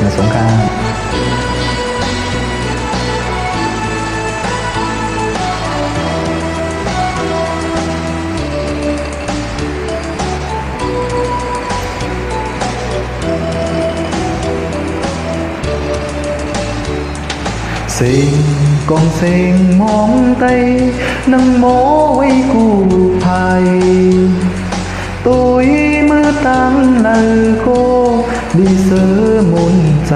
มาสงครามสิ่งกองเสียงมองไตนังโมไว้กู้ภัยตุยมือตั้งนาโกดีเสือมุนใจ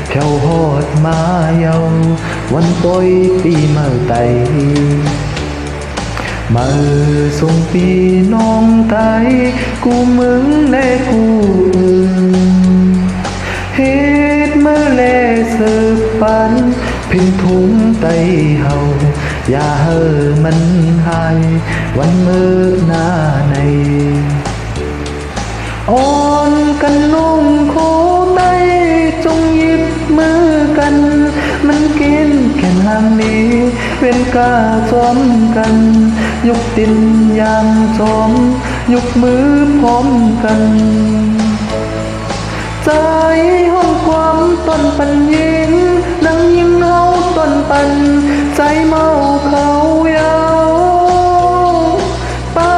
แผ่วหอดมาเยาวันปอยปีมาไตมาส่งปีน้องไตกูมึงและกูเฮ็ดมือแลสืบปันเพ่งทุงไตเฮาอย่าเฮอมันหายวันมือหน้าในอ่อนกันนุ่งโคไตจงหยิบมือกันมันกินแค่ทางนี้เป็นกาจอมกันยกตินยางจอมยกมือพร้อมกันใจห้องความต้นปัญญิงดังยิงเอาต้นปันใจเมาเขายาวป้า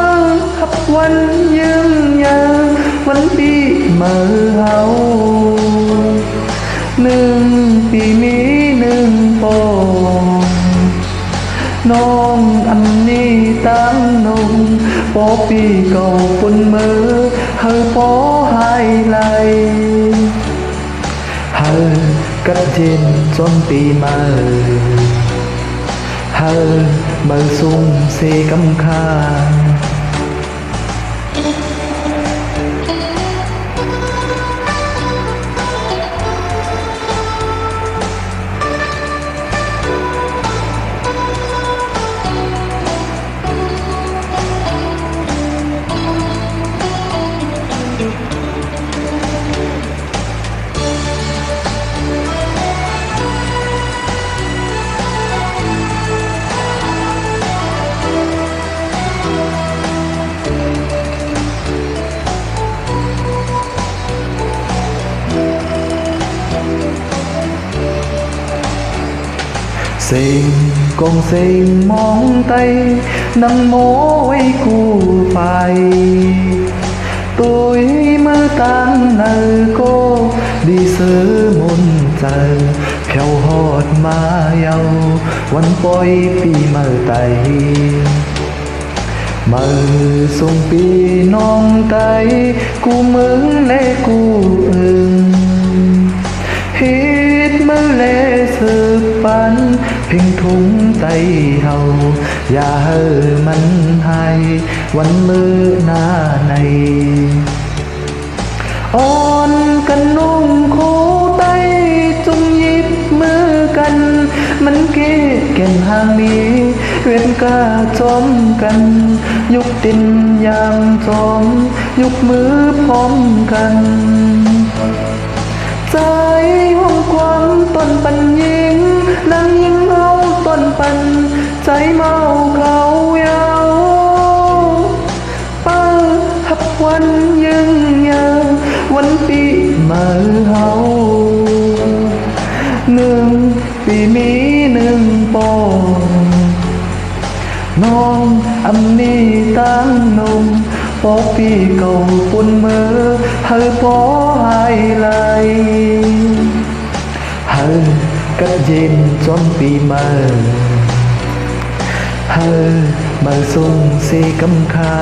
ขับวันยืงยาววันปีเมื่อเฮา1 ปีมี1 ปองน้องอันนี้ตั้งนงปอปีเก่าปุ่นมือเฮอปอหายไหลเฮอกัดเย็นจนปีมาเฮอเมื่อสุ่มเสกำคาสิ่งกองเสียงมองไตนังโมไว้กู้ภัยตุยมือตั้งนาโกดีเสือมุนใจแผ่วหอดมาเยาวันปอยปีมาไตมือส่งปีน้องไตกูมึงและกูฮิดมือแลสืบปันเพ่งทุงไตเฮาอย่าเฮอมันหายวันมือหน้าในอ่อนกันนุ่งโคไตจงหยิบมือกันมันเก้แก่นทางนี้เว้นกาจอมกันยกตินยางจอมยกมือพร้อมกันใจห้องความต้นปัญญิงดังยิงเอาต้นปันใจเมาเขายาวป้าขับวันยืงยาววันปีเมื่อเฮา1 ปีมี1 ปองน้องอันนี้ตั้งนมปอปีเก่าปุ่นมือเฮอปอหายไหลเฮอกัดเย็นจนปีเมื่อเฮอมาส่งเสกำคา